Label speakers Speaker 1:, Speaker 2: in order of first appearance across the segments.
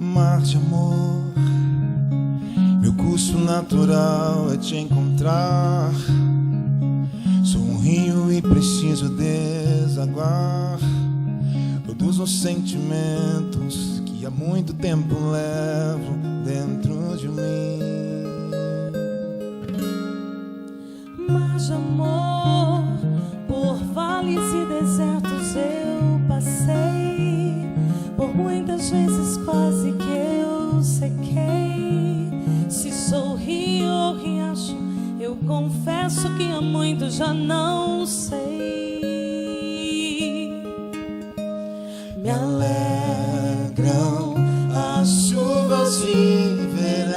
Speaker 1: Mar de amor, meu curso natural é te encontrar. Sou um rio e preciso desaguar todos os sentimentos que há muito tempo levo dentro de mim.
Speaker 2: Mar de amor, por vales e desertos eu passei, por muitas vezes quase que eu sequei. Se sou rio ou riacho, eu confesso que há muito já não sei.
Speaker 1: Me alegram as chuvas de verão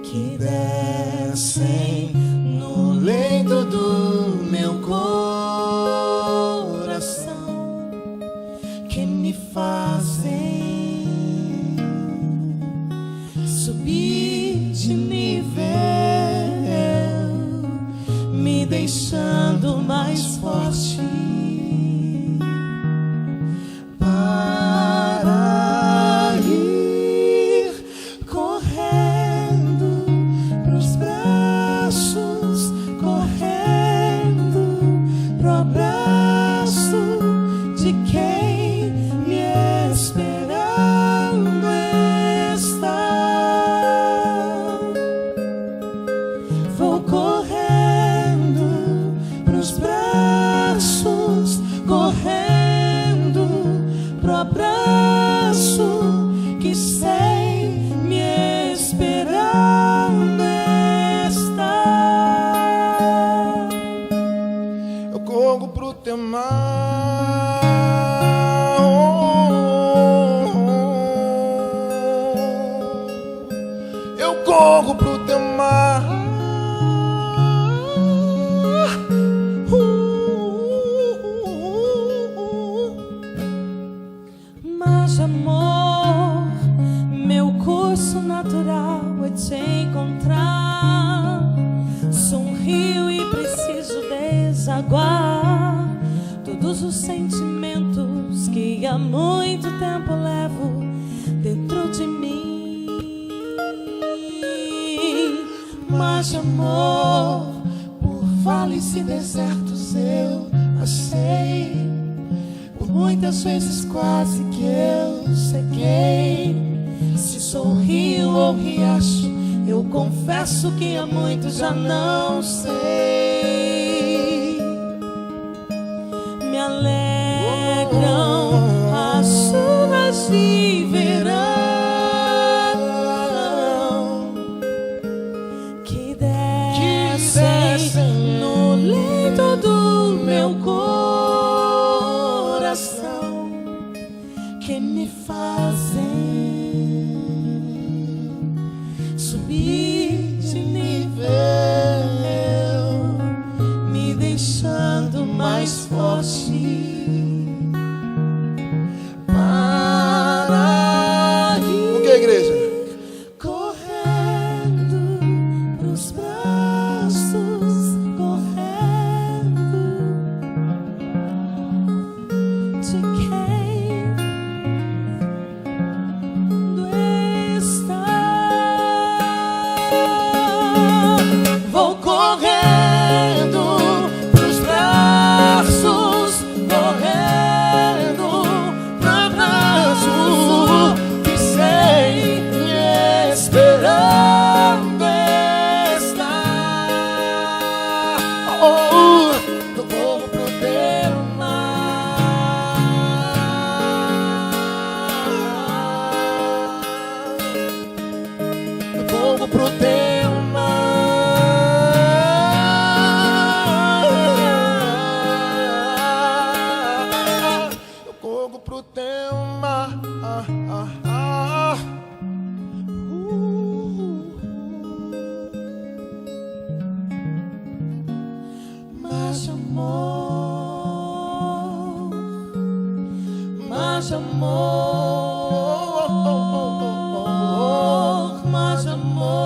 Speaker 1: que descem no leito do meu coração, que me fazem subir de nível, me deixando mais forte para ir correndo pros braços, correndo pro abraço de quem me esperando está. Vou correndo pros braços, correndo pro abraço que sei me esperando está. Eu corro pro teu mar, eu corro pro teu mar.
Speaker 2: Mar de amor, meu curso natural é te encontrar. Sou um rio e preciso desaguar todos os sentimentos que há muito tempo levo dentro de mim. Mar de amor, por vales e desertos eu passei, por muitas vezes quase que eu sequei. Se sou rio ou riacho, eu confesso que há muito já não sei. Me alegram as chuvas de verão que descem no leito do meu coração, que me fazem subir de nível, me deixando mais forte para ir.
Speaker 1: O que, igreja?
Speaker 2: Correndo pros braços, correndo de quem está. Mais amor, mais amor, mais amor.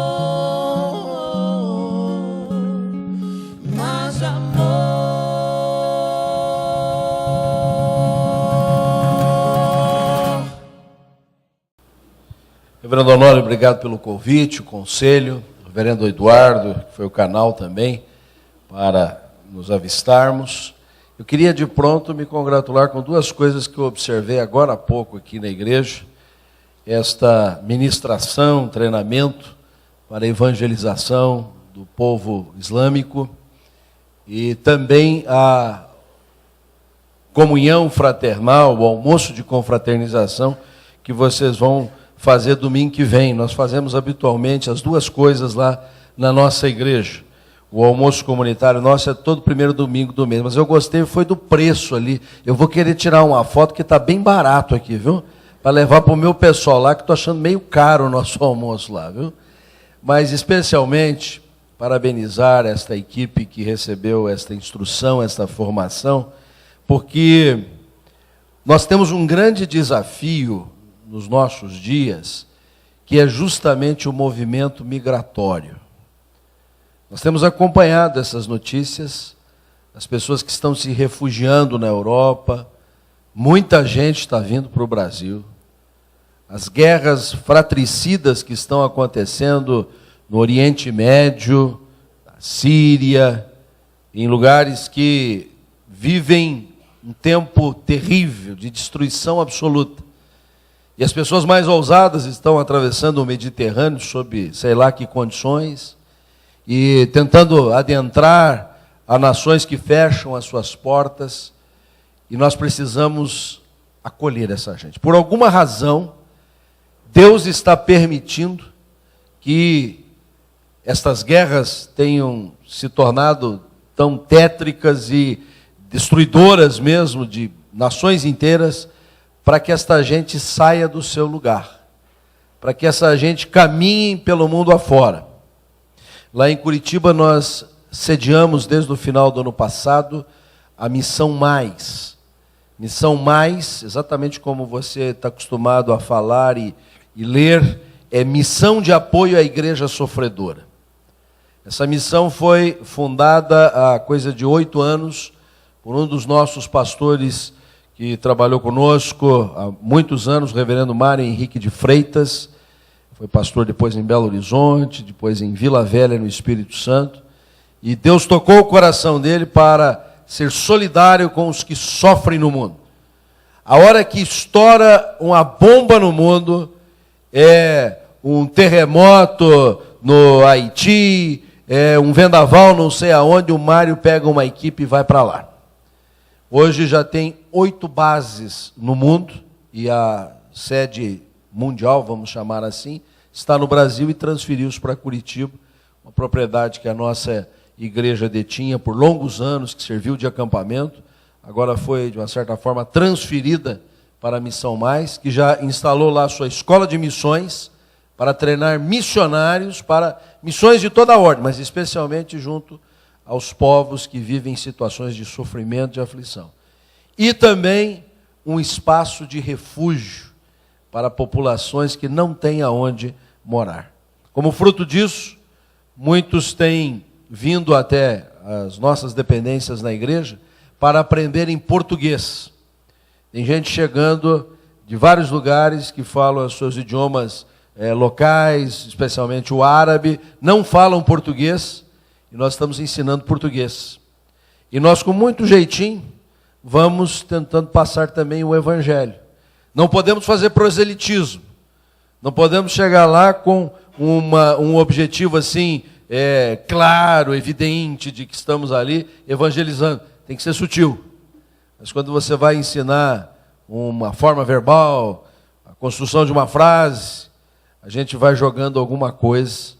Speaker 3: Reverendo Honório, obrigado pelo convite, o conselho. O reverendo Eduardo, que foi o canal também, para nos avistarmos. Eu queria de pronto me congratular com duas coisas que eu observei agora há pouco aqui na igreja. Esta ministração, treinamento para a evangelização do povo islâmico e também a comunhão fraternal, o almoço de confraternização que vocês vão fazer domingo que vem. Nós fazemos habitualmente as duas coisas lá na nossa igreja. O almoço comunitário nosso é todo primeiro domingo do mês, mas eu gostei, foi do preço ali. Eu vou querer tirar uma foto que está bem barato aqui, viu? Para levar para o meu pessoal lá, que estou achando meio caro o nosso almoço lá, viu? Mas especialmente parabenizar esta equipe que recebeu esta instrução, esta formação, porque nós temos um grande desafio nos nossos dias, que é justamente o movimento migratório. Nós temos acompanhado essas notícias, as pessoas que estão se refugiando na Europa, muita gente está vindo para o Brasil, as guerras fratricidas que estão acontecendo no Oriente Médio, na Síria, em lugares que vivem um tempo terrível de destruição absoluta. E as pessoas mais ousadas estão atravessando o Mediterrâneo sob sei lá que condições, e tentando adentrar a nações que fecham as suas portas, e nós precisamos acolher essa gente. Por alguma razão, Deus está permitindo que estas guerras tenham se tornado tão tétricas e destruidoras mesmo de nações inteiras, para que esta gente saia do seu lugar, para que essa gente caminhe pelo mundo afora. Lá em Curitiba nós sediamos desde o final do ano passado a Missão Mais. Missão Mais, exatamente como você está acostumado a falar e ler, é missão de apoio à igreja sofredora. Essa missão foi fundada há coisa de 8 anos por um dos nossos pastores que trabalhou conosco há muitos anos, o reverendo Mário Henrique de Freitas. Foi pastor depois em Belo Horizonte, depois em Vila Velha, no Espírito Santo. E Deus tocou o coração dele para ser solidário com os que sofrem no mundo. A hora que estoura uma bomba no mundo, é um terremoto no Haiti, é um vendaval não sei aonde, o Mário pega uma equipe e vai para lá. Hoje já tem 8 bases no mundo, e a sede mundial, vamos chamar assim, está no Brasil e transferiu-se para Curitiba, uma propriedade que a nossa igreja detinha por longos anos, que serviu de acampamento, agora foi, de uma certa forma, transferida para a Missão Mais, que já instalou lá a sua escola de missões, para treinar missionários para missões de toda a ordem, mas especialmente junto aos povos que vivem em situações de sofrimento, de aflição. E também um espaço de refúgio para populações que não têm aonde morar. Como fruto disso, muitos têm vindo até as nossas dependências na igreja para aprenderem português. Tem gente chegando de vários lugares que falam os seus idiomas locais, especialmente o árabe, não falam português, e nós estamos ensinando português. E nós, com muito jeitinho, vamos tentando passar também o evangelho. Não podemos fazer proselitismo. Não podemos chegar lá com um objetivo assim, claro, evidente, de que estamos ali evangelizando. Tem que ser sutil. Mas quando você vai ensinar uma forma verbal, a construção de uma frase, a gente vai jogando alguma coisa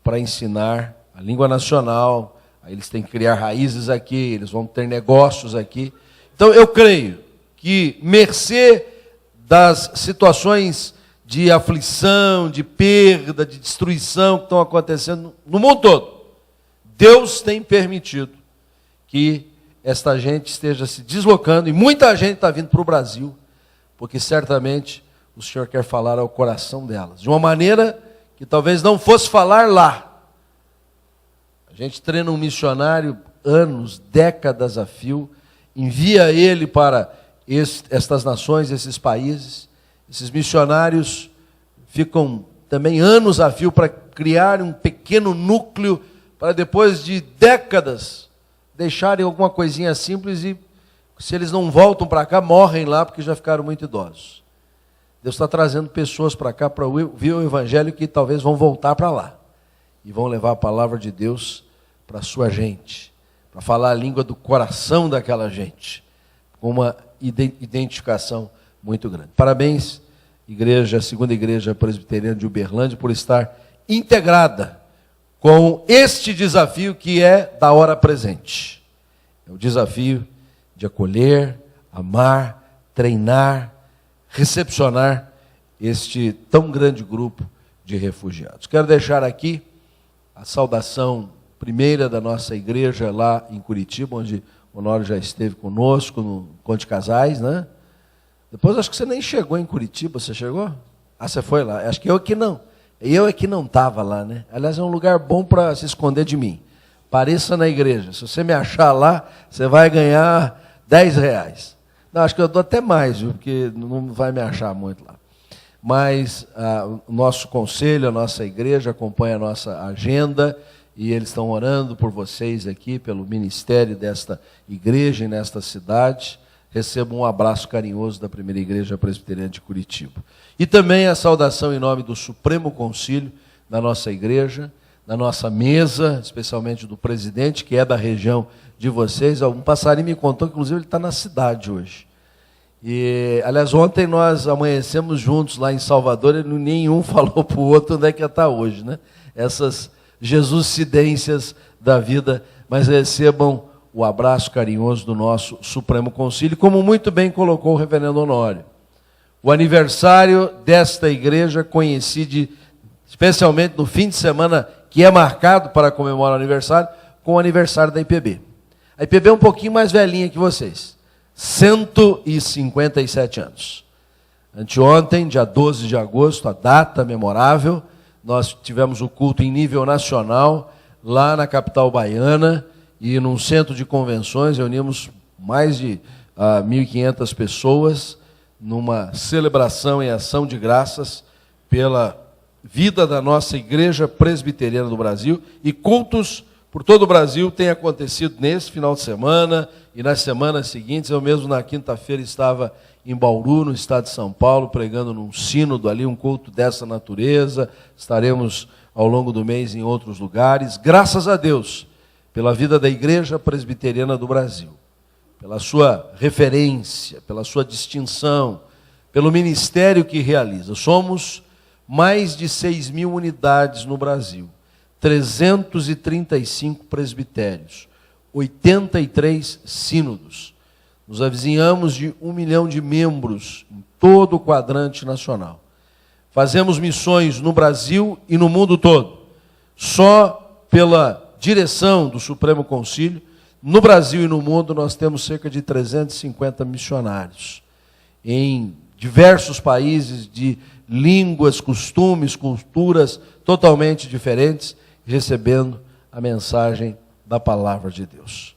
Speaker 3: para ensinar a língua nacional. Aí eles têm que criar raízes aqui, eles vão ter negócios aqui. Então eu creio que, mercê das situações de aflição, de perda, de destruição que estão acontecendo no mundo todo, Deus tem permitido que esta gente esteja se deslocando, e muita gente está vindo para o Brasil, porque certamente o Senhor quer falar ao coração delas, de uma maneira que talvez não fosse falar lá. A gente treina um missionário anos, décadas a fio, envia ele para estas nações, esses países. Esses missionários ficam também anos a fio para criar um pequeno núcleo, para depois de décadas deixarem alguma coisinha simples e, se eles não voltam para cá, morrem lá porque já ficaram muito idosos. Deus está trazendo pessoas para cá para ouvir o Evangelho que talvez vão voltar para lá e vão levar a palavra de Deus para a sua gente, para falar a língua do coração daquela gente, com uma identificação muito grande. Parabéns, igreja, segunda igreja presbiteriana de Uberlândia, por estar integrada com este desafio que é da hora presente. É o desafio de acolher, amar, treinar, recepcionar este tão grande grupo de refugiados. Quero deixar aqui a saudação primeira da nossa igreja lá em Curitiba, onde o Honório já esteve conosco, no Conte Casais, né? Depois acho que você nem chegou em Curitiba, você chegou? Ah, você foi lá. Acho que eu que não. Eu é que não estava lá, né? Aliás, é um lugar bom para se esconder de mim. Pareça na igreja. Se você me achar lá, você vai ganhar R$10. Não, acho que eu dou até mais, viu? Porque não vai me achar muito lá. Mas o nosso conselho, a nossa igreja acompanha a nossa agenda, e eles estão orando por vocês aqui, pelo ministério desta igreja e nesta cidade. Recebam um abraço carinhoso da primeira igreja presbiteriana de Curitiba. E também a saudação em nome do Supremo Concílio da nossa igreja, da nossa mesa, especialmente do presidente, que é da região de vocês. Um passarinho me contou que, inclusive, ele está na cidade hoje. E, aliás, ontem nós amanhecemos juntos lá em Salvador, e nenhum falou para o outro onde é que está hoje, né? Essas jesuscidências da vida, mas recebam o abraço carinhoso do nosso Supremo Concílio, como muito bem colocou o reverendo Honório. O aniversário desta igreja coincide, especialmente no fim de semana, que é marcado para comemorar o aniversário, com o aniversário da IPB. A IPB é um pouquinho mais velhinha que vocês, 157 anos. Anteontem, dia 12 de agosto, a data memorável, nós tivemos o culto em nível nacional, lá na capital baiana, e num centro de convenções, reunimos mais de 1.500 pessoas, numa celebração em ação de graças pela vida da nossa igreja presbiteriana do Brasil, e cultos por todo o Brasil têm acontecido nesse final de semana e nas semanas seguintes. Eu mesmo na quinta-feira estava em Bauru, no estado de São Paulo, pregando num sínodo ali, um culto dessa natureza. Estaremos ao longo do mês em outros lugares. Graças a Deus pela vida da igreja presbiteriana do Brasil, pela sua referência, pela sua distinção, pelo ministério que realiza. Somos mais de 6.000 unidades no Brasil, 335 presbitérios, 83 sínodos. Nos avizinhamos de 1 milhão de membros em todo o quadrante nacional. Fazemos missões no Brasil e no mundo todo. Só pela direção do Supremo Concílio, no Brasil e no mundo, nós temos cerca de 350 missionários em diversos países de línguas, costumes, culturas totalmente diferentes, recebendo a mensagem da palavra de Deus.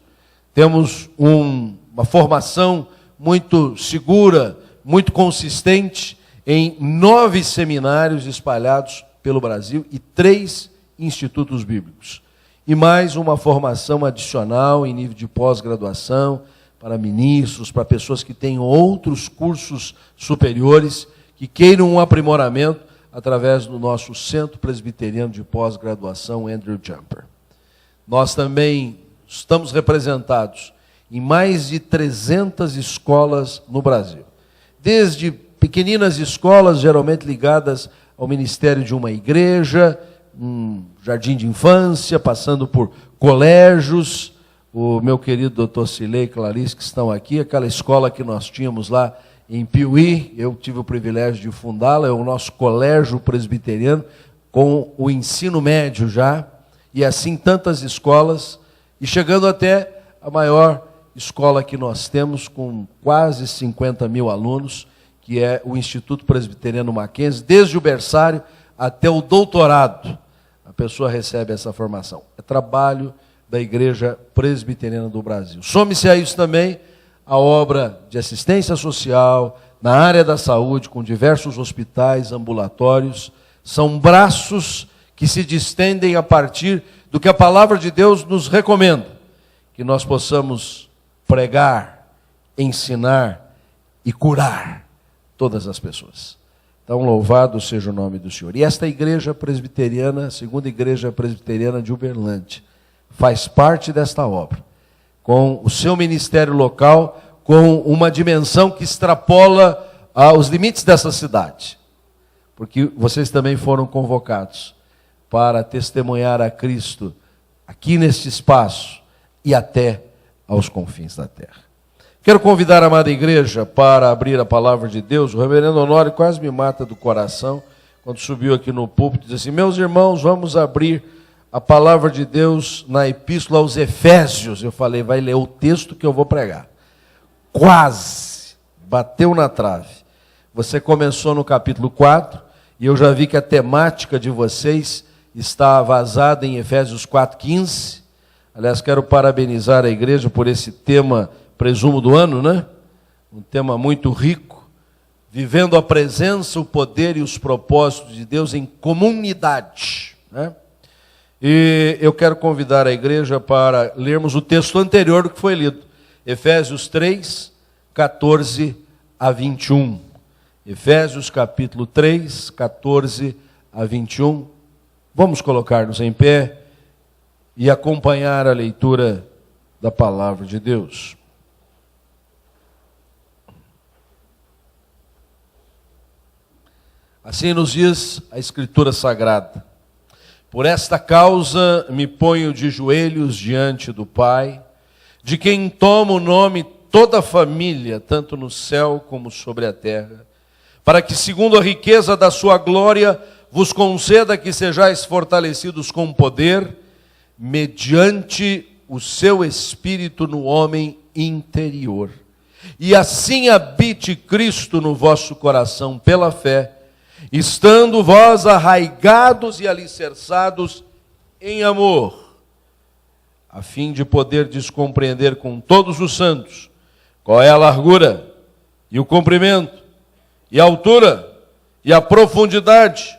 Speaker 3: Temos uma formação muito segura, muito consistente, em 9 seminários espalhados pelo Brasil e 3 institutos bíblicos. E mais uma formação adicional em nível de pós-graduação para ministros, para pessoas que têm outros cursos superiores, que queiram um aprimoramento através do nosso Centro Presbiteriano de Pós-Graduação, Andrew Jumper. Nós também estamos representados em mais de 300 escolas no Brasil. Desde pequeninas escolas, geralmente ligadas ao ministério de uma igreja, um jardim de infância, passando por colégios. O meu querido doutor Cilei e Clarice, que estão aqui, aquela escola que nós tínhamos lá em Piuí, eu tive o privilégio de fundá-la, é o nosso colégio presbiteriano, com o ensino médio já, e assim tantas escolas, e chegando até a maior escola que nós temos, com quase 50 mil alunos, que é o Instituto Presbiteriano Mackenzie, desde o berçário até o doutorado, a pessoa recebe essa formação. É trabalho da Igreja Presbiteriana do Brasil. Some-se a isso também a obra de assistência social, na área da saúde, com diversos hospitais, ambulatórios, são braços que se distendem a partir do que a palavra de Deus nos recomenda, que nós possamos pregar, ensinar e curar todas as pessoas. Então, louvado seja o nome do Senhor. E esta igreja presbiteriana, a segunda igreja presbiteriana de Uberlândia, faz parte desta obra, com o seu ministério local, com uma dimensão que extrapola os limites dessa cidade. Porque vocês também foram convocados para testemunhar a Cristo aqui neste espaço e até aos confins da terra. Quero convidar a amada igreja para abrir a palavra de Deus. O reverendo Honório quase me mata do coração quando subiu aqui no púlpito e disse assim: meus irmãos, vamos abrir a palavra de Deus na epístola aos Efésios. Eu falei, vai ler o texto que eu vou pregar. Quase bateu na trave. Você começou no capítulo 4 e eu já vi que a temática de vocês está vazada em Efésios 4:15. Aliás, quero parabenizar a igreja por esse tema, presumo do ano, né? Um tema muito rico, vivendo a presença, o poder e os propósitos de Deus em comunidade, né? E eu quero convidar a igreja para lermos o texto anterior do que foi lido, Efésios 3, 14 a 21. Efésios capítulo 3, 14 a 21. Vamos colocar-nos em pé e acompanhar a leitura da palavra de Deus. Assim nos diz a Escritura Sagrada: por esta causa me ponho de joelhos diante do Pai, de quem toma o nome toda a família, tanto no céu como sobre a terra, para que, segundo a riqueza da sua glória, vos conceda que sejais fortalecidos com poder, mediante o seu Espírito no homem interior. E assim habite Cristo no vosso coração pela fé, estando vós arraigados e alicerçados em amor, a fim de poder compreender com todos os santos qual é a largura e o comprimento e a altura e a profundidade,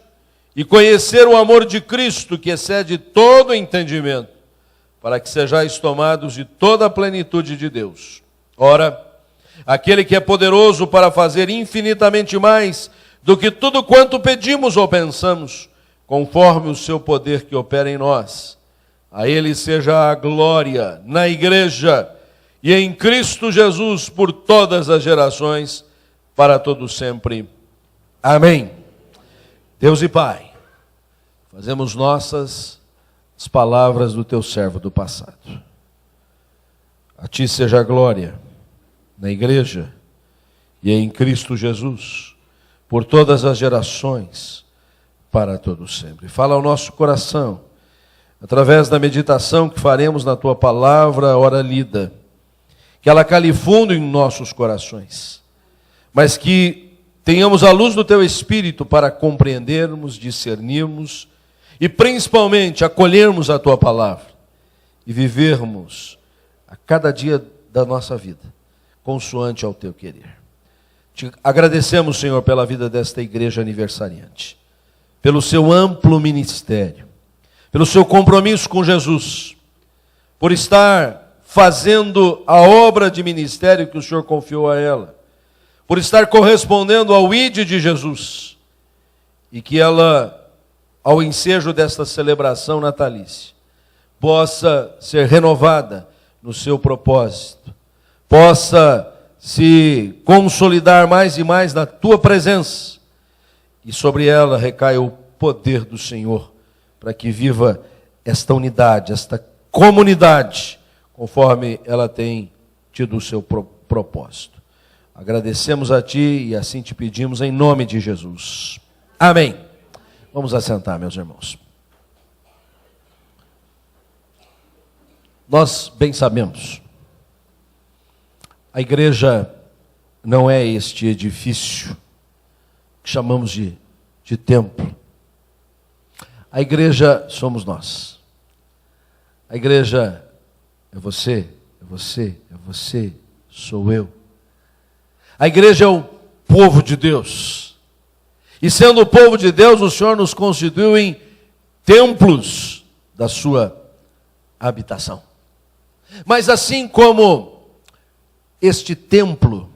Speaker 3: e conhecer o amor de Cristo que excede todo entendimento, para que sejais tomados de toda a plenitude de Deus. Ora, aquele que é poderoso para fazer infinitamente mais do que tudo quanto pedimos ou pensamos, conforme o seu poder que opera em nós. A ele seja a glória na igreja e em Cristo Jesus por todas as gerações, para todos sempre. Amém. Deus e Pai, fazemos nossas as palavras do teu servo do passado. A ti seja a glória na igreja e em Cristo Jesus por todas as gerações, para todos sempre. Fala ao nosso coração, através da meditação que faremos na Tua palavra, ora lida, que ela cale fundo em nossos corações, mas que tenhamos a luz do Teu Espírito para compreendermos, discernirmos e principalmente acolhermos a Tua palavra e vivermos a cada dia da nossa vida, consoante ao Teu querer. Te agradecemos, Senhor, pela vida desta igreja aniversariante, pelo seu amplo ministério, pelo seu compromisso com Jesus, por estar fazendo a obra de ministério que o Senhor confiou a ela, por estar correspondendo ao ID de Jesus, e que ela, ao ensejo desta celebração natalícia, possa ser renovada no seu propósito, possa se consolidar mais e mais na Tua presença, e sobre ela recaia o poder do Senhor, para que viva esta unidade, esta comunidade, conforme ela tem tido o seu propósito. Agradecemos a Ti e assim te pedimos em nome de Jesus. Amém. Vamos assentar, meus irmãos. Nós bem sabemos, a igreja não é este edifício que chamamos de templo. A igreja somos nós. A igreja é você, é você, é você, sou eu. A igreja é o povo de Deus. E sendo o povo de Deus, o Senhor nos constituiu em templos da sua habitação. Mas assim como este templo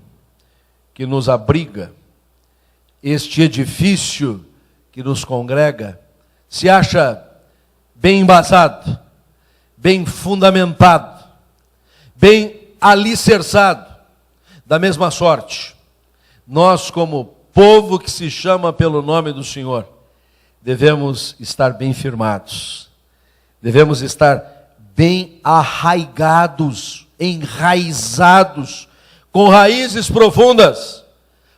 Speaker 3: que nos abriga, este edifício que nos congrega, se acha bem embasado, bem fundamentado, bem alicerçado, da mesma sorte, nós como povo que se chama pelo nome do Senhor, devemos estar bem firmados, devemos estar bem arraigados, enraizados, com raízes profundas,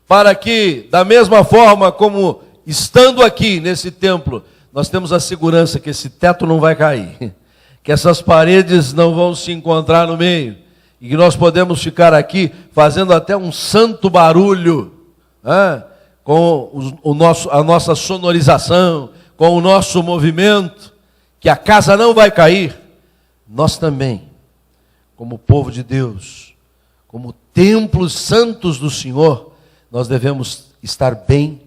Speaker 3: para que, da mesma forma como estando aqui nesse templo, nós temos a segurança que esse teto não vai cair, que essas paredes não vão se encontrar no meio, e que nós podemos ficar aqui fazendo até um santo barulho, com a nossa sonorização, com o nosso movimento, que a casa não vai cair. Nós também, como povo de Deus, como templos santos do Senhor, nós devemos estar bem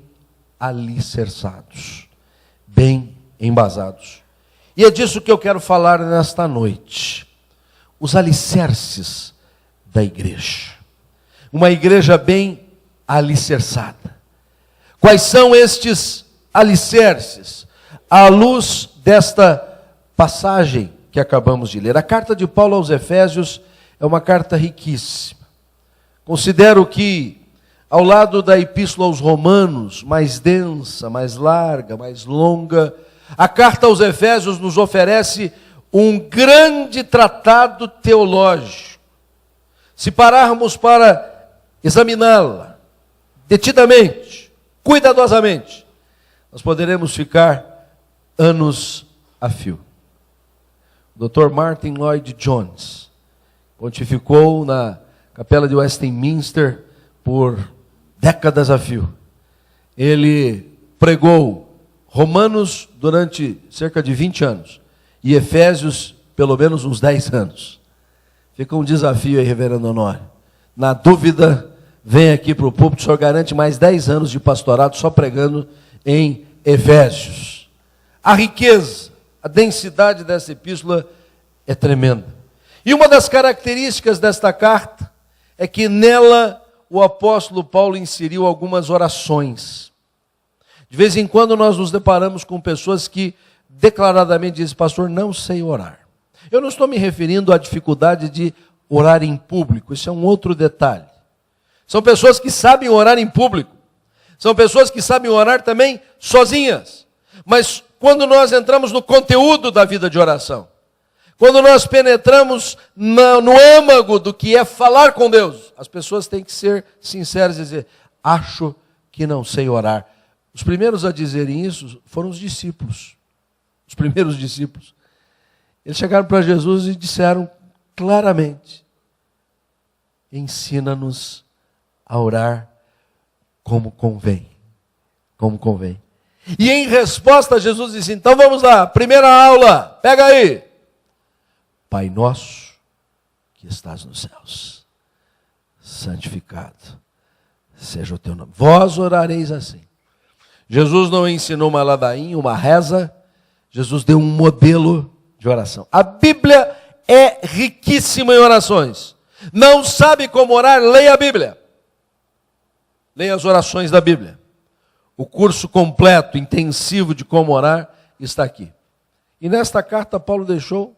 Speaker 3: alicerçados, bem embasados. E é disso que eu quero falar nesta noite. Os alicerces da igreja. Uma igreja bem alicerçada. Quais são estes alicerces? À luz desta passagem que acabamos de ler. A carta de Paulo aos Efésios é uma carta riquíssima. Considero que, ao lado da epístola aos Romanos, mais densa, mais larga, mais longa, a carta aos Efésios nos oferece um grande tratado teológico. Se pararmos para examiná-la detidamente, cuidadosamente, nós poderemos ficar anos a fio. O Dr. Martin Lloyd Jones pontificou na Capela de Westminster por décadas a fio. Ele pregou Romanos durante cerca de 20 anos e Efésios pelo menos uns 10 anos. Fica um desafio aí, reverendo Honório. Na dúvida, vem aqui para o púlpito, o senhor garante mais 10 anos de pastorado só pregando em Efésios. A riqueza, a densidade dessa epístola é tremenda. E uma das características desta carta é que nela o apóstolo Paulo inseriu algumas orações. De vez em quando nós nos deparamos com pessoas que declaradamente dizem: pastor, não sei orar. Eu não estou me referindo à dificuldade de orar em público, isso é um outro detalhe. São pessoas que sabem orar em público, são pessoas que sabem orar também sozinhas. Mas quando nós entramos no conteúdo da vida de oração, quando nós penetramos no âmago do que é falar com Deus, as pessoas têm que ser sinceras e dizer: acho que não sei orar. Os primeiros a dizerem isso foram os discípulos. Os primeiros discípulos. Eles chegaram para Jesus e disseram claramente: ensina-nos a orar como convém. Como convém. E em resposta, Jesus disse: então vamos lá, primeira aula, pega aí. Pai nosso que estás nos céus, santificado seja o teu nome. Vós orareis assim. Jesus não ensinou uma ladainha, uma reza. Jesus deu um modelo de oração. A Bíblia é riquíssima em orações. Não sabe como orar? Leia a Bíblia. Leia as orações da Bíblia. O curso completo, intensivo de como orar está aqui. E nesta carta Paulo deixou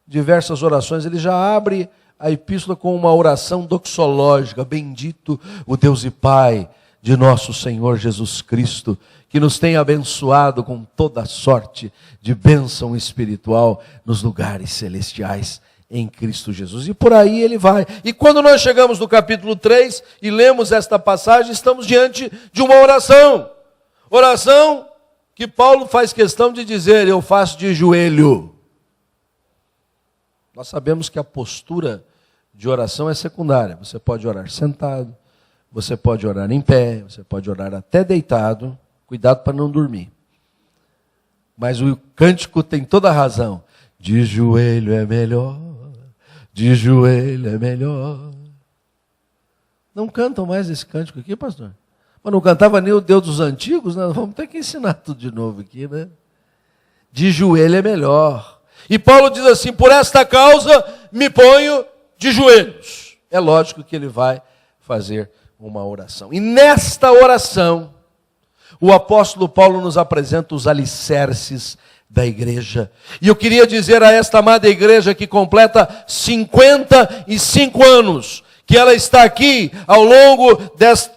Speaker 3: diversas orações. Ele já abre a epístola com uma oração doxológica: bendito o Deus e Pai de nosso Senhor Jesus Cristo, que nos tem abençoado com toda sorte de bênção espiritual nos lugares celestiais em Cristo Jesus. E por aí ele vai. E quando nós chegamos no capítulo 3 e lemos esta passagem, estamos diante de uma oração. Oração que Paulo faz questão de dizer: eu faço de joelho. Nós sabemos que a postura de oração é secundária. Você pode orar sentado, você pode orar em pé, você pode orar até deitado. Cuidado para não dormir. Mas o cântico tem toda a razão. De joelho é melhor, de joelho é melhor. Não cantam mais esse cântico aqui, pastor? Mas não cantava nem o Deus dos antigos? Nós vamos ter que ensinar tudo de novo aqui, né? De joelho é melhor. E Paulo diz assim: por esta causa me ponho de joelhos. É lógico que ele vai fazer uma oração. E nesta oração, o apóstolo Paulo nos apresenta os alicerces da igreja. E eu queria dizer a esta amada igreja que completa 55 anos, que ela está aqui ao longo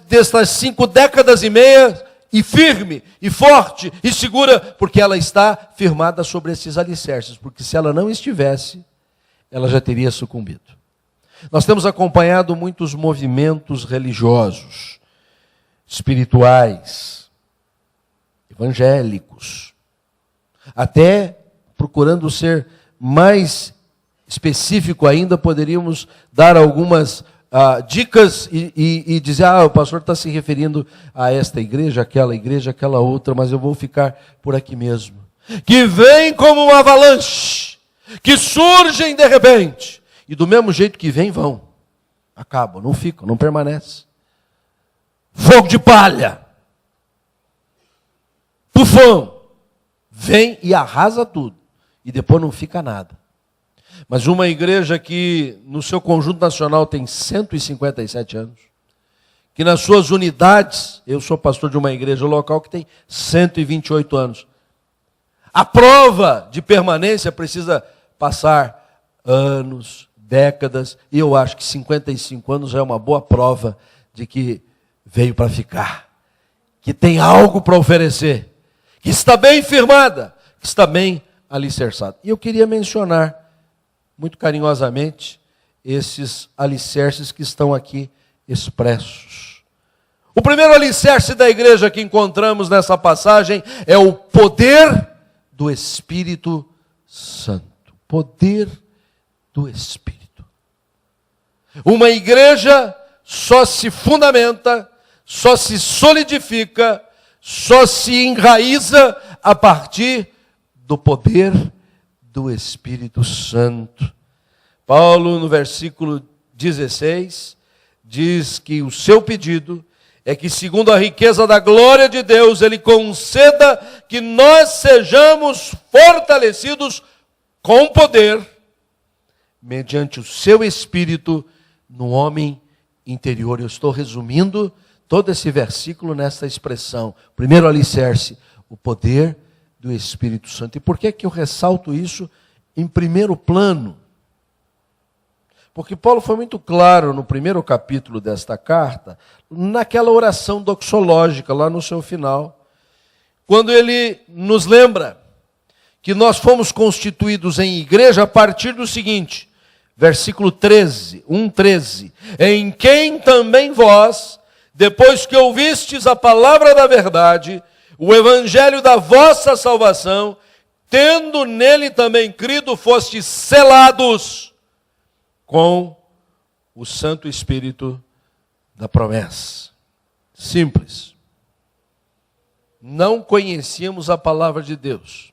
Speaker 3: destas 5 décadas e meia, e firme, e forte, e segura, porque ela está firmada sobre esses alicerces, porque se ela não estivesse, ela já teria sucumbido. Nós temos acompanhado muitos movimentos religiosos, espirituais, evangélicos, até procurando ser mais específico ainda, poderíamos dar algumas dicas e dizer: o pastor está se referindo a esta igreja, aquela outra, mas eu vou ficar por aqui mesmo. Que vem como uma avalanche, que surgem de repente, e do mesmo jeito que vem, vão, acabam, não ficam, não permanecem. Fogo de palha, tufão, vem e arrasa tudo, e depois não fica nada. Mas uma igreja que no seu conjunto nacional tem 157 anos, que nas suas unidades, eu sou pastor de uma igreja local que tem 128 anos. A prova de permanência precisa passar anos, décadas, e eu acho que 55 anos é uma boa prova de que veio para ficar, que tem algo para oferecer, que está bem firmada, que está bem alicerçada. E eu queria mencionar muito carinhosamente esses alicerces que estão aqui expressos. O primeiro alicerce da igreja que encontramos nessa passagem é o poder do Espírito Santo. Poder do Espírito. Uma igreja só se fundamenta, só se solidifica, só se enraiza a partir do poder do Espírito Santo. Paulo, no versículo 16, diz que o seu pedido é que, segundo a riqueza da glória de Deus, Ele conceda que nós sejamos fortalecidos com poder, mediante o seu Espírito, no homem interior. Eu estou resumindo todo esse versículo nessa expressão. Primeiro alicerce, o poder do Espírito Santo. E por que eu ressalto isso em primeiro plano? Porque Paulo foi muito claro no primeiro capítulo desta carta, naquela oração doxológica, lá no seu final, quando ele nos lembra que nós fomos constituídos em igreja a partir do seguinte, versículo 13, 1:13, em quem também vós, depois que ouvistes a palavra da verdade, o evangelho da vossa salvação, tendo nele também crido, fostes selados com o Santo Espírito da promessa. Simples. Não conhecíamos a palavra de Deus.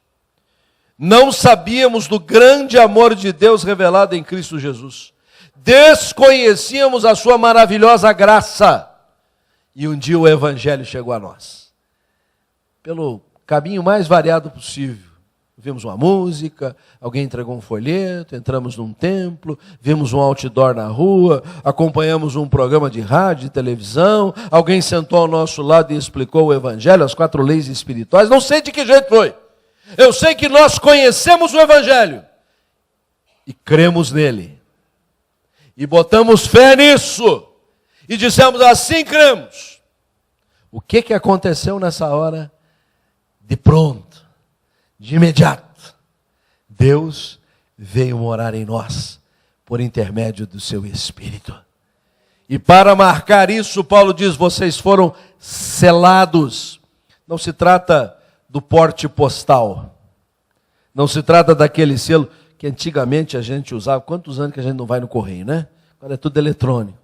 Speaker 3: Não sabíamos do grande amor de Deus revelado em Cristo Jesus. Desconhecíamos a sua maravilhosa graça. E um dia o evangelho chegou a nós. Pelo caminho mais variado possível. Vimos uma música, alguém entregou um folheto, entramos num templo, vimos um outdoor na rua, acompanhamos um programa de rádio, de televisão, alguém sentou ao nosso lado e explicou o evangelho, as 4 leis espirituais. Não sei de que jeito foi. Eu sei que nós conhecemos o evangelho e cremos nele. E botamos fé nisso. E dissemos: assim cremos. O que aconteceu nessa hora? De pronto, de imediato, Deus veio morar em nós. por intermédio do seu Espírito. E para marcar isso, Paulo diz, vocês foram selados. Não se trata do porte postal. Não se trata daquele selo que antigamente a gente usava. Quantos anos que a gente não vai no correio, né? Agora é tudo eletrônico.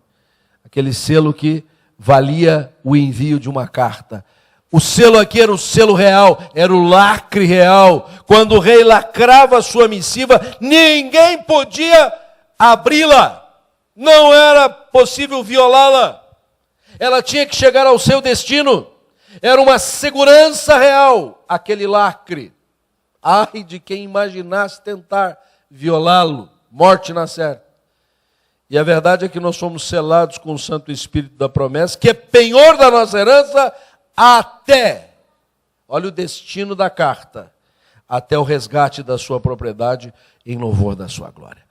Speaker 3: Aquele selo que valia o envio de uma carta. O selo aqui era o selo real, era o lacre real. Quando o rei lacrava a sua missiva, ninguém podia abri-la. Não era possível violá-la. Ela tinha que chegar ao seu destino. Era uma segurança real, aquele lacre. Ai de quem imaginasse tentar violá-lo. Morte na certa. E a verdade é que nós fomos selados com o Santo Espírito da promessa, que é penhor da nossa herança até, olha o destino da carta, até o resgate da sua propriedade em louvor da sua glória.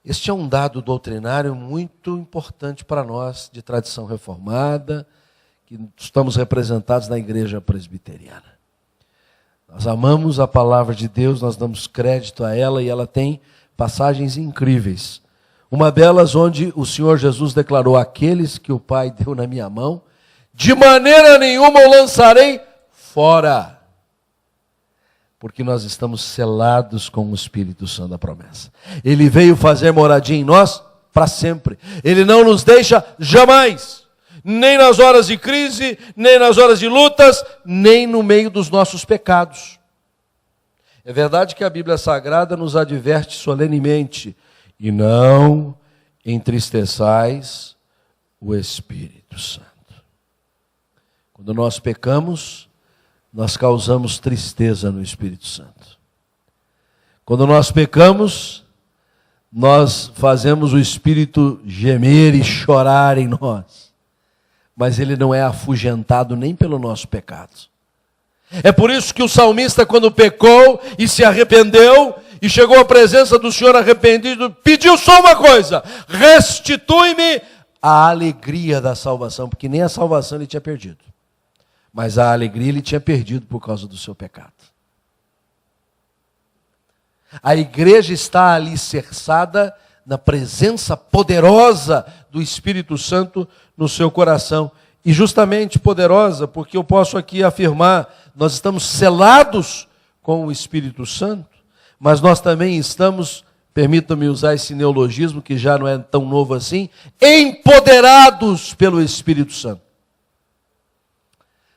Speaker 3: Este é um dado doutrinário muito importante para nós, de tradição reformada, que estamos representados na igreja presbiteriana. Nós amamos a palavra de Deus, nós damos crédito a ela e ela tem passagens incríveis. Uma delas onde o Senhor Jesus declarou, aqueles que o Pai deu na minha mão, de maneira nenhuma o lançarei fora. Porque nós estamos selados com o Espírito Santo da promessa. Ele veio fazer moradia em nós para sempre. Ele não nos deixa jamais. Nem nas horas de crise, nem nas horas de lutas, nem no meio dos nossos pecados. É verdade que a Bíblia Sagrada nos adverte solenemente, e não entristeçais o Espírito Santo. Quando nós pecamos, nós causamos tristeza no Espírito Santo. Quando nós pecamos, nós fazemos o Espírito gemer e chorar em nós. Mas ele não é afugentado nem pelo nosso pecado. É por isso que o salmista, quando pecou e se arrependeu, e chegou à presença do Senhor arrependido, pediu só uma coisa: restitui-me a alegria da salvação, porque nem a salvação ele tinha perdido, mas a alegria ele tinha perdido por causa do seu pecado. A igreja está alicerçada na presença poderosa do Espírito Santo no seu coração. E justamente poderosa, porque eu posso aqui afirmar, nós estamos selados com o Espírito Santo, mas nós também estamos, permitam-me usar esse neologismo que já não é tão novo assim, empoderados pelo Espírito Santo.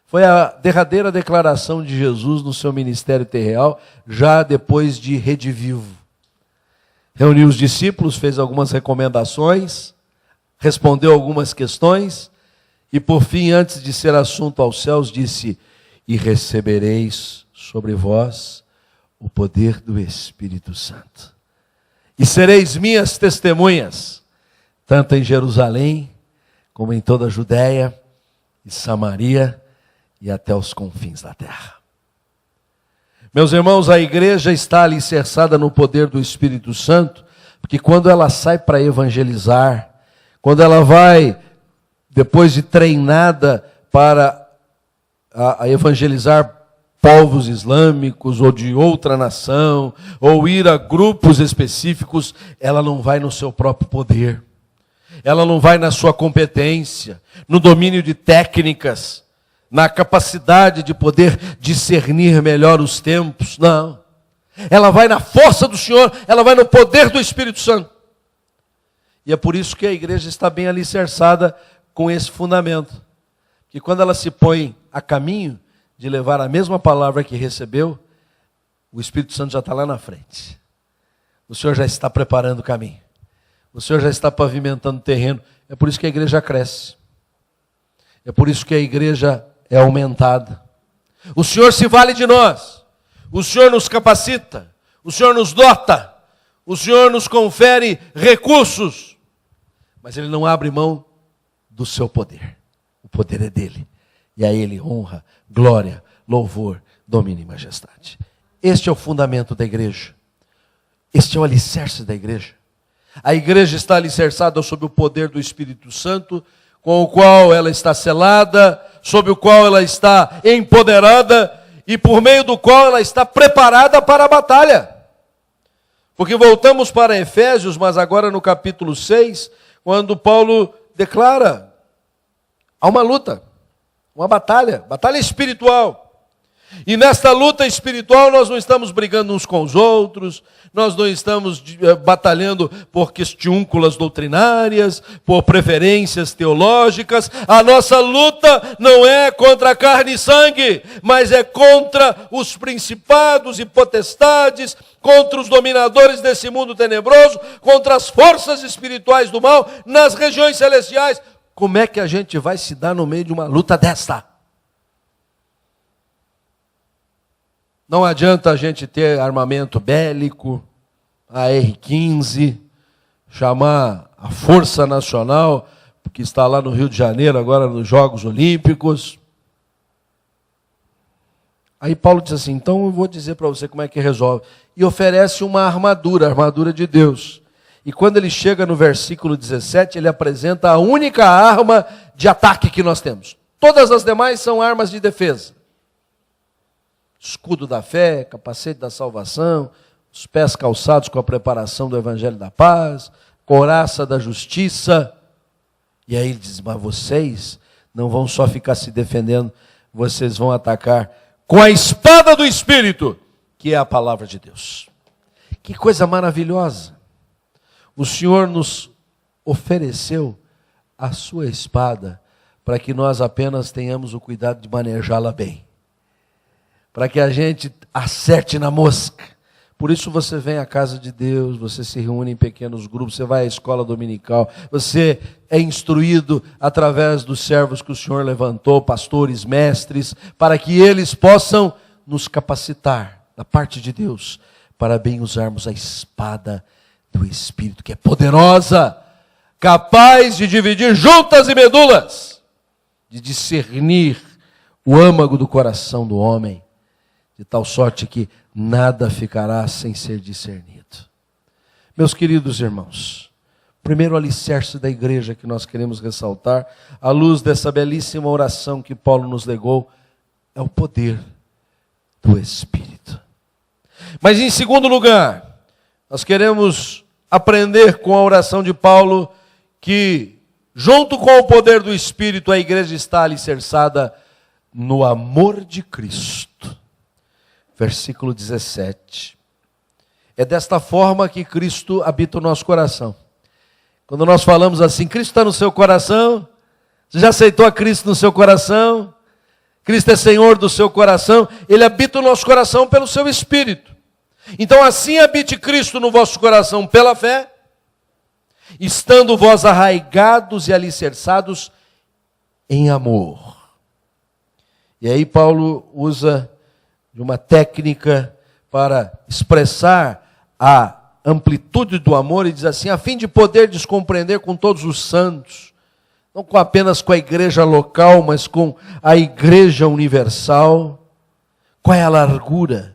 Speaker 3: Foi a derradeira declaração de Jesus no seu ministério terrenal, já depois de redivivo. Reuniu os discípulos, fez algumas recomendações, respondeu algumas questões, e por fim, antes de ser assunto aos céus, disse, e recebereis sobre vós o poder do Espírito Santo. E sereis minhas testemunhas, tanto em Jerusalém, como em toda a Judéia e Samaria, e até os confins da terra. Meus irmãos, a igreja está alicerçada no poder do Espírito Santo, porque quando ela sai para evangelizar, quando ela vai, depois de treinada para a evangelizar povos islâmicos ou de outra nação, ou ir a grupos específicos, ela não vai no seu próprio poder, ela não vai na sua competência, no domínio de técnicas, na capacidade de poder discernir melhor os tempos, não. Ela vai na força do Senhor, ela vai no poder do Espírito Santo. E é por isso que a igreja está bem alicerçada com esse fundamento. Que quando ela se põe a caminho de levar a mesma palavra que recebeu, o Espírito Santo já está lá na frente. O Senhor já está preparando o caminho. O Senhor já está pavimentando o terreno. É por isso que a igreja cresce. É por isso que a igreja é aumentada. O Senhor se vale de nós. O Senhor nos capacita. O Senhor nos dota. O Senhor nos confere recursos. Mas Ele não abre mão do seu poder. O poder é dele. E a Ele honra, glória, louvor, domínio e majestade. Este é o fundamento da igreja. Este é o alicerce da igreja. A igreja está alicerçada sob o poder do Espírito Santo, com o qual ela está selada, sob o qual ela está empoderada e por meio do qual ela está preparada para a batalha. Porque voltamos para Efésios, mas agora no capítulo 6, quando Paulo declara: há uma luta, uma batalha espiritual. E nesta luta espiritual nós não estamos brigando uns com os outros, nós não estamos batalhando por questiúnculas doutrinárias, por preferências teológicas. A nossa luta não é contra a carne e sangue, mas é contra os principados e potestades, contra os dominadores desse mundo tenebroso, contra as forças espirituais do mal nas regiões celestiais. Como é que a gente vai se dar no meio de uma luta desta? Não adianta a gente ter armamento bélico, AR-15, chamar a Força Nacional, que está lá no Rio de Janeiro, agora nos Jogos Olímpicos. Aí Paulo diz assim: então eu vou dizer para você como é que resolve. E oferece uma armadura, a armadura de Deus. E quando ele chega no versículo 17, ele apresenta a única arma de ataque que nós temos. Todas as demais são armas de defesa. Escudo da fé, capacete da salvação, os pés calçados com a preparação do evangelho da paz, couraça da justiça. E aí ele diz: mas vocês não vão só ficar se defendendo, vocês vão atacar com a espada do Espírito, que é a palavra de Deus. Que coisa maravilhosa! O Senhor nos ofereceu a sua espada para que nós apenas tenhamos o cuidado de manejá-la bem, para que a gente acerte na mosca. Por isso você vem à casa de Deus, você se reúne em pequenos grupos, você vai à escola dominical, você é instruído através dos servos que o Senhor levantou, pastores, mestres, para que eles possam nos capacitar, da parte de Deus, para bem usarmos a espada do Espírito, que é poderosa, capaz de dividir juntas e medulas, de discernir o âmago do coração do homem, de tal sorte que nada ficará sem ser discernido. Meus queridos irmãos, primeiro alicerce da igreja que nós queremos ressaltar, à luz dessa belíssima oração que Paulo nos legou, é o poder do Espírito. Mas em segundo lugar, nós queremos aprender com a oração de Paulo que, junto com o poder do Espírito, a igreja está alicerçada no amor de Cristo. Versículo 17. É desta forma que Cristo habita o nosso coração. Quando nós falamos assim: Cristo está no seu coração, você já aceitou a Cristo no seu coração? Cristo é Senhor do seu coração, Ele habita o nosso coração pelo seu Espírito. Então assim habite Cristo no vosso coração pela fé, estando vós arraigados e alicerçados em amor. E aí Paulo usa de uma técnica para expressar a amplitude do amor e diz assim: a fim de poder descompreender com todos os santos, não apenas com a igreja local, mas com a igreja universal, qual é a largura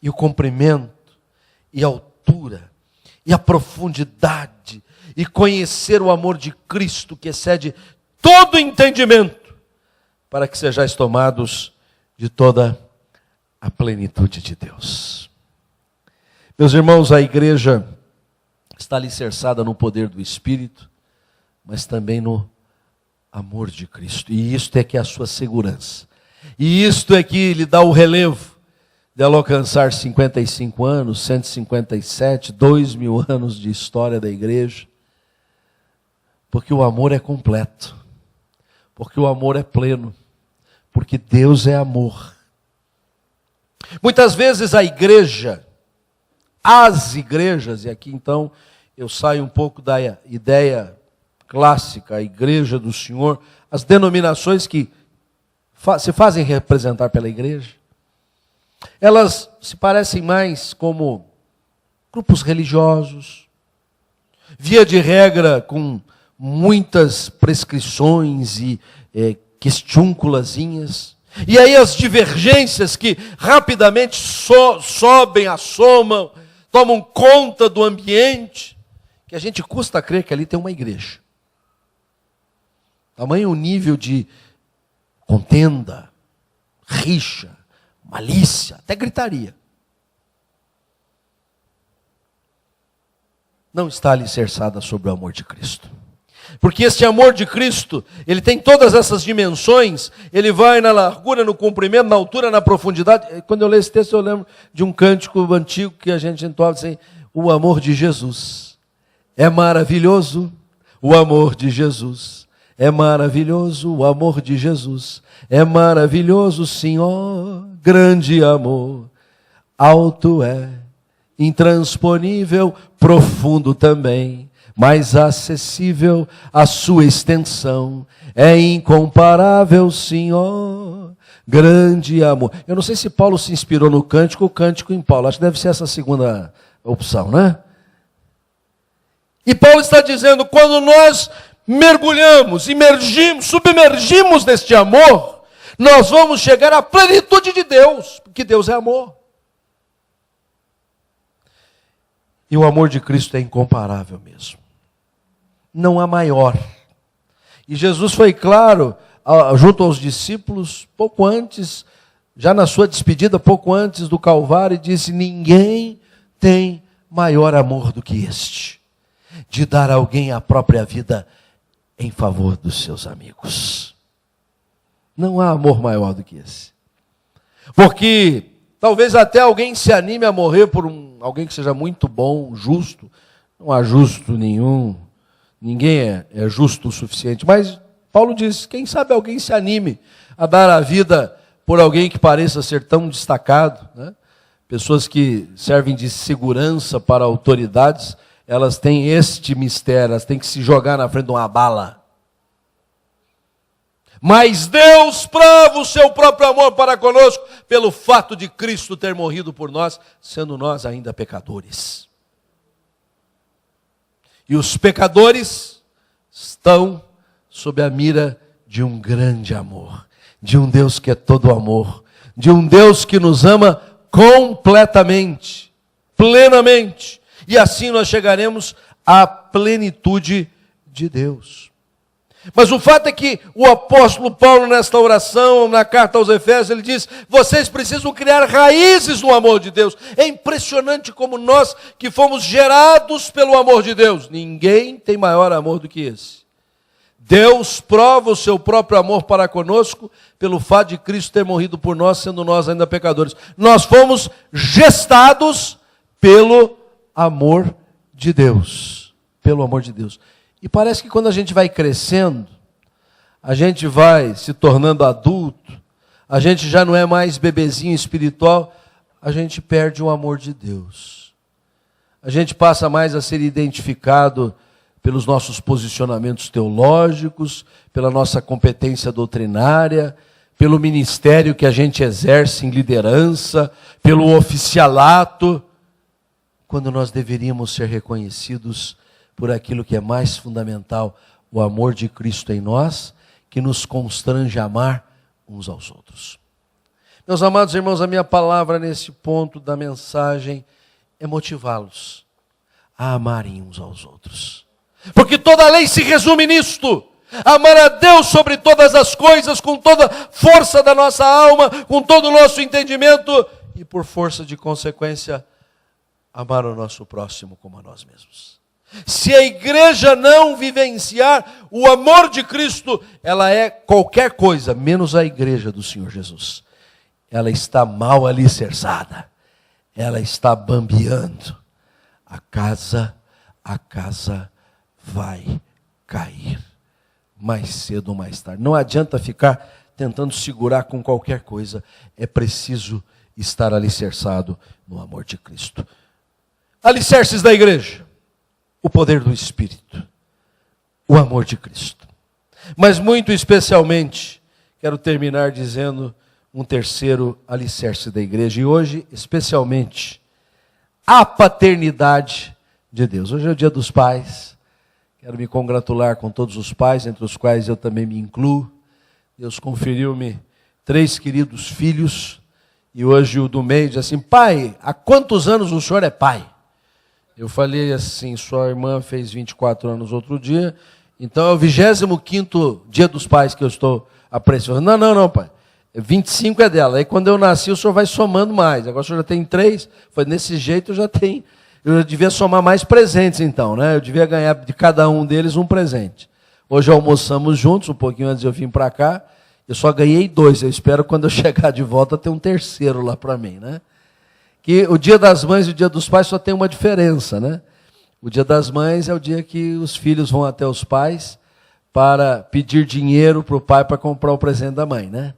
Speaker 3: e o comprimento e a altura e a profundidade, e conhecer o amor de Cristo que excede todo entendimento, para que sejais tomados de toda a plenitude de Deus. Meus irmãos, a igreja está alicerçada no poder do Espírito, mas também no amor de Cristo. E isto é que é a sua segurança. E isto é que lhe dá o relevo de ela alcançar 55 anos, 157, 2000 anos de história da igreja. Porque o amor é completo. Porque o amor é pleno. Porque Deus é amor. Muitas vezes a igreja, as igrejas, e aqui então eu saio um pouco da ideia clássica, a igreja do Senhor, as denominações que se fazem representar pela igreja, elas se parecem mais como grupos religiosos, via de regra com muitas prescrições e questiúnculazinhas. E aí as divergências que rapidamente sobem, assomam, tomam conta do ambiente, que a gente custa a crer que ali tem uma igreja. Tamanho o nível de contenda, rixa, malícia, até gritaria. não está alicerçada sobre o amor de Cristo. Porque este amor de Cristo, ele tem todas essas dimensões, ele vai na largura, no comprimento, na altura, na profundidade. Quando eu leio esse texto, eu lembro de um cântico antigo que a gente entoava assim: o amor de Jesus é maravilhoso, o amor de Jesus é maravilhoso, o amor de Jesus é maravilhoso, Senhor, grande amor, alto é, intransponível, profundo também, mais acessível a sua extensão, é incomparável, Senhor, grande amor. Eu não sei se Paulo se inspirou no cântico ou cântico em Paulo, acho que deve ser essa segunda opção, né? E Paulo está dizendo, quando nós mergulhamos, imergimos, submergimos neste amor, nós vamos chegar à plenitude de Deus, porque Deus é amor. E o amor de Cristo é incomparável mesmo. Não há maior. E Jesus foi claro, junto aos discípulos, pouco antes, já na sua despedida, pouco antes do Calvário, e disse: ninguém tem maior amor do que este, de dar a alguém a própria vida em favor dos seus amigos. Não há amor maior do que esse. Porque talvez até alguém se anime a morrer por alguém que seja muito bom, justo. Não há justo nenhum. Ninguém é justo o suficiente. Mas Paulo diz, quem sabe alguém se anime a dar a vida por alguém que pareça ser tão destacado, né? Pessoas que servem de segurança para autoridades, elas têm este mistério, elas têm que se jogar na frente de uma bala. Mas Deus prova o seu próprio amor para conosco pelo fato de Cristo ter morrido por nós, sendo nós ainda pecadores. E os pecadores estão sob a mira de um grande amor, de um Deus que é todo amor, de um Deus que nos ama completamente, plenamente. E assim nós chegaremos à plenitude de Deus. Mas o fato é que o apóstolo Paulo, nesta oração, na carta aos Efésios, ele diz: vocês precisam criar raízes no amor de Deus. É impressionante como nós que fomos gerados pelo amor de Deus, ninguém tem maior amor do que esse. Deus prova o seu próprio amor para conosco pelo fato de Cristo ter morrido por nós, sendo nós ainda pecadores. Nós fomos gestados pelo amor de Deus. Pelo amor de Deus. E parece que quando a gente vai crescendo, a gente vai se tornando adulto, a gente já não é mais bebezinho espiritual, a gente perde o amor de Deus. A gente passa mais a ser identificado pelos nossos posicionamentos teológicos, pela nossa competência doutrinária, pelo ministério que a gente exerce em liderança, pelo oficialato, quando nós deveríamos ser reconhecidos por aquilo que é mais fundamental, o amor de Cristo em nós, que nos constrange a amar uns aos outros. Meus amados irmãos, a minha palavra nesse ponto da mensagem é motivá-los a amarem uns aos outros. Porque toda a lei se resume nisto: amar a Deus sobre todas as coisas, com toda a força da nossa alma, com todo o nosso entendimento, e por força de consequência, amar o nosso próximo como a nós mesmos. Se a igreja não vivenciar o amor de Cristo, ela é qualquer coisa, menos a igreja do Senhor Jesus. Ela está mal alicerçada, ela está bambeando. A casa vai cair, mais cedo ou mais tarde. Não adianta ficar tentando segurar com qualquer coisa, é preciso estar alicerçado no amor de Cristo. Alicerces da igreja: o poder do Espírito, o amor de Cristo. Mas muito especialmente, quero terminar dizendo um terceiro alicerce da igreja, e hoje especialmente, a paternidade de Deus. Hoje é o dia dos pais, quero me congratular com todos os pais, entre os quais eu também me incluo. Deus conferiu-me 3 queridos filhos, e hoje o do meio diz assim: pai, há quantos anos o senhor é pai? Eu falei assim: sua irmã fez 24 anos outro dia, então é o 25º dia dos pais que eu estou apreciando. Não, pai, 25 é dela. Aí quando eu nasci, o senhor vai somando mais. Agora o senhor já tem 3, foi desse jeito, eu Eu devia somar mais presentes então, né? Eu devia ganhar de cada um deles um presente. Hoje almoçamos juntos, um pouquinho antes de eu vir para cá. Eu só ganhei 2, eu espero quando eu chegar de volta ter um terceiro lá para mim, né? Que o Dia das Mães e o Dia dos Pais só tem uma diferença, né? O Dia das Mães é o dia que os filhos vão até os pais para pedir dinheiro para o pai para comprar o presente da mãe, né?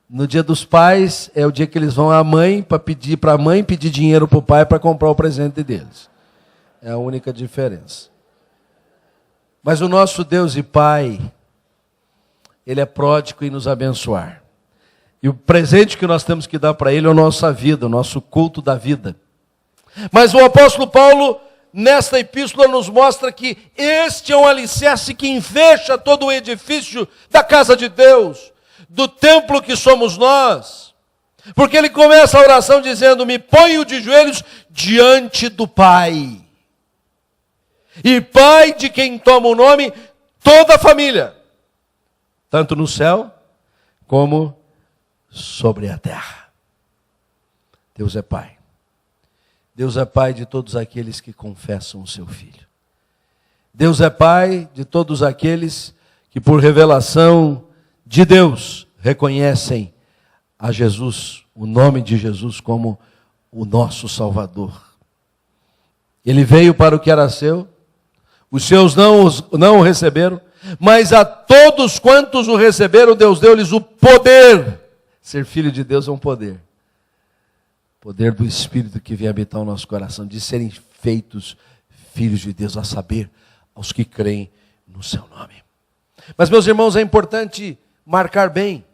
Speaker 3: No Dia dos Pais é o dia que eles vão à mãe para pedir para a mãe pedir dinheiro para o pai para comprar o presente deles. É a única diferença. Mas o nosso Deus e Pai, Ele é pródigo em nos abençoar. E o presente que nós temos que dar para Ele é a nossa vida, o nosso culto da vida. Mas o apóstolo Paulo, nesta epístola, nos mostra que este é um alicerce que enfecha todo o edifício da casa de Deus, do templo que somos nós. Porque ele começa a oração dizendo: me ponho de joelhos diante do Pai. E Pai de quem toma o nome toda a família, tanto no céu como sobre a terra. Deus é Pai. Deus é Pai de todos aqueles que confessam o seu Filho. Deus é Pai de todos aqueles que, por revelação de Deus, reconhecem a Jesus, o nome de Jesus, como o nosso Salvador. Ele veio para o que era seu, os seus não o receberam, mas a todos quantos o receberam, Deus deu-lhes o poder. Ser filho de Deus é um poder. Poder do Espírito que vem habitar o nosso coração, de serem feitos filhos de Deus, a saber, aos que creem no seu nome. Mas, meus irmãos, é importante marcar bem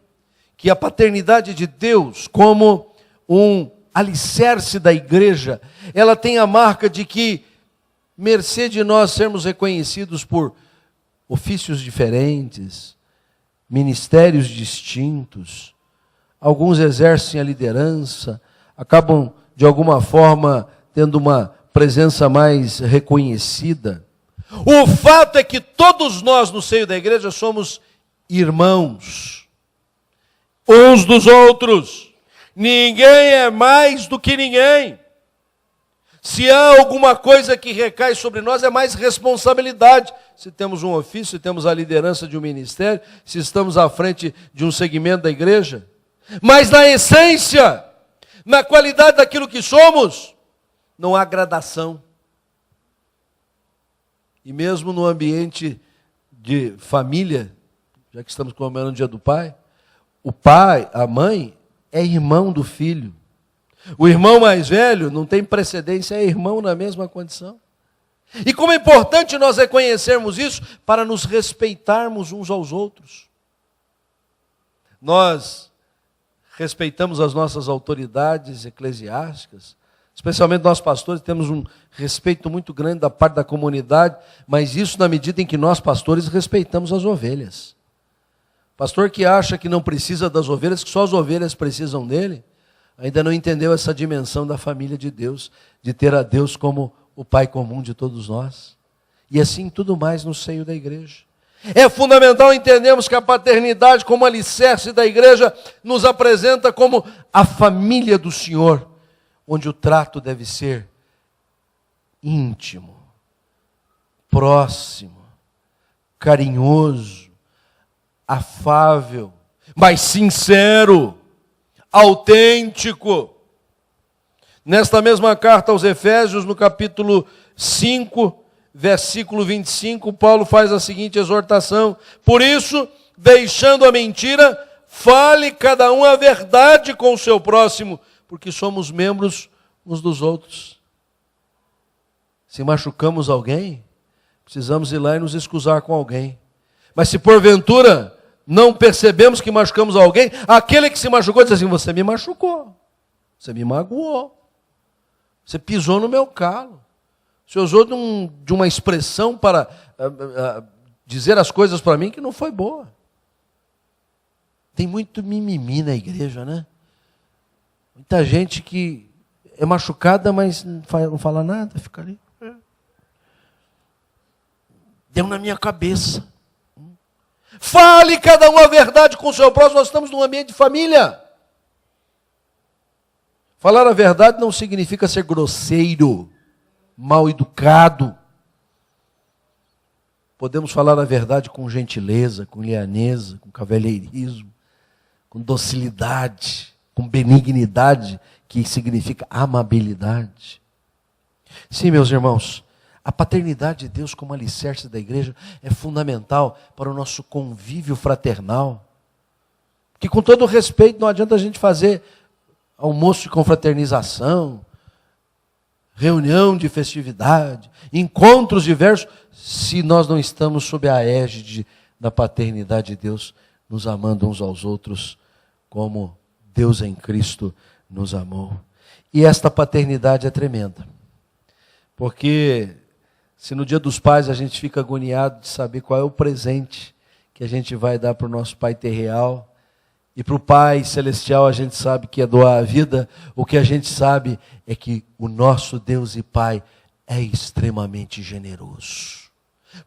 Speaker 3: que a paternidade de Deus, como um alicerce da igreja, ela tem a marca de que, mercê de nós sermos reconhecidos por ofícios diferentes, ministérios distintos, alguns exercem a liderança, acabam de alguma forma tendo uma presença mais reconhecida. O fato é que todos nós no seio da igreja somos irmãos, uns dos outros. Ninguém é mais do que ninguém. Se há alguma coisa que recai sobre nós, é mais responsabilidade. Se temos um ofício, se temos a liderança de um ministério, se estamos à frente de um segmento da igreja. Mas na essência, na qualidade daquilo que somos, não há gradação. E mesmo no ambiente de família, já que estamos comemorando o Dia do Pai, o pai, a mãe, é irmão do filho. O irmão mais velho não tem precedência, é irmão na mesma condição. E como é importante nós reconhecermos isso para nos respeitarmos uns aos outros. Nós respeitamos as nossas autoridades eclesiásticas, especialmente nós pastores temos um respeito muito grande da parte da comunidade, mas isso na medida em que nós pastores respeitamos as ovelhas. Pastor que acha que não precisa das ovelhas, que só as ovelhas precisam dele, ainda não entendeu essa dimensão da família de Deus, de ter a Deus como o Pai comum de todos nós. E assim tudo mais no seio da igreja. É fundamental entendermos que a paternidade como alicerce da igreja nos apresenta como a família do Senhor, onde o trato deve ser íntimo, próximo, carinhoso, afável, mas sincero, autêntico. Nesta mesma carta aos Efésios, no capítulo 5, versículo 25, Paulo faz a seguinte exortação: por isso, deixando a mentira, fale cada um a verdade com o seu próximo, porque somos membros uns dos outros. Se machucamos alguém, precisamos ir lá e nos excusar com alguém. Mas se porventura não percebemos que machucamos alguém, aquele que se machucou diz assim: você me machucou, você me magoou, você pisou no meu calo, você usou de uma expressão para dizer as coisas para mim que não foi boa. Tem muito mimimi na igreja, né? Muita gente que é machucada, mas não fala nada, fica ali. Deu na minha cabeça. Fale cada um a verdade com o seu próximo. Nós estamos num ambiente de família. Falar a verdade não significa ser grosseiro. mal educado. Podemos falar a verdade com gentileza, com lianeza, com cavalheirismo, com docilidade, com benignidade, que significa amabilidade. Sim, meus irmãos, a paternidade de Deus como alicerce da igreja é fundamental para o nosso convívio fraternal. Que com todo respeito não adianta a gente fazer almoço de confraternização, reunião de festividade, encontros diversos, se nós não estamos sob a égide da paternidade de Deus, nos amando uns aos outros como Deus em Cristo nos amou. E esta paternidade é tremenda. Porque se no dia dos pais a gente fica agoniado de saber qual é o presente que a gente vai dar para o nosso Pai terreal, e para o Pai celestial a gente sabe que é doar a vida, o que a gente sabe é que o nosso Deus e Pai é extremamente generoso.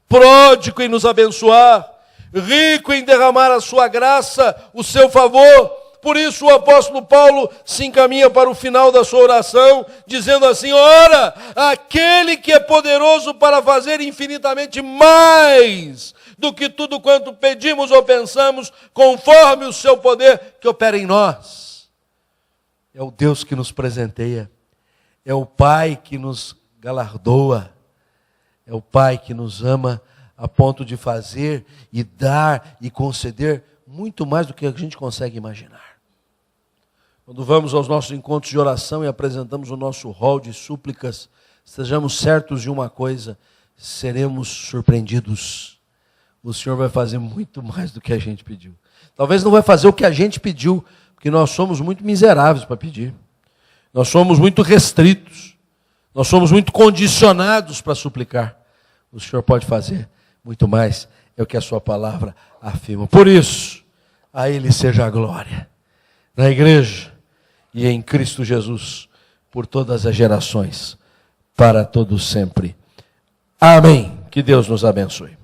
Speaker 3: Pródigo em nos abençoar, rico em derramar a sua graça, o seu favor. Por isso o apóstolo Paulo se encaminha para o final da sua oração, dizendo assim: ora, aquele que é poderoso para fazer infinitamente mais do que tudo quanto pedimos ou pensamos, conforme o seu poder que opera em nós. É o Deus que nos presenteia, é o Pai que nos galardoa, é o Pai que nos ama a ponto de fazer e dar e conceder muito mais do que a gente consegue imaginar. Quando vamos aos nossos encontros de oração e apresentamos o nosso rol de súplicas, estejamos certos de uma coisa: seremos surpreendidos. O Senhor vai fazer muito mais do que a gente pediu. Talvez não vai fazer o que a gente pediu, porque nós somos muito miseráveis para pedir. Nós somos muito restritos. Nós somos muito condicionados para suplicar. O Senhor pode fazer muito mais, é o que a sua palavra afirma. Por isso, a Ele seja a glória, na igreja e em Cristo Jesus, por todas as gerações, para todos sempre. Amém. Que Deus nos abençoe.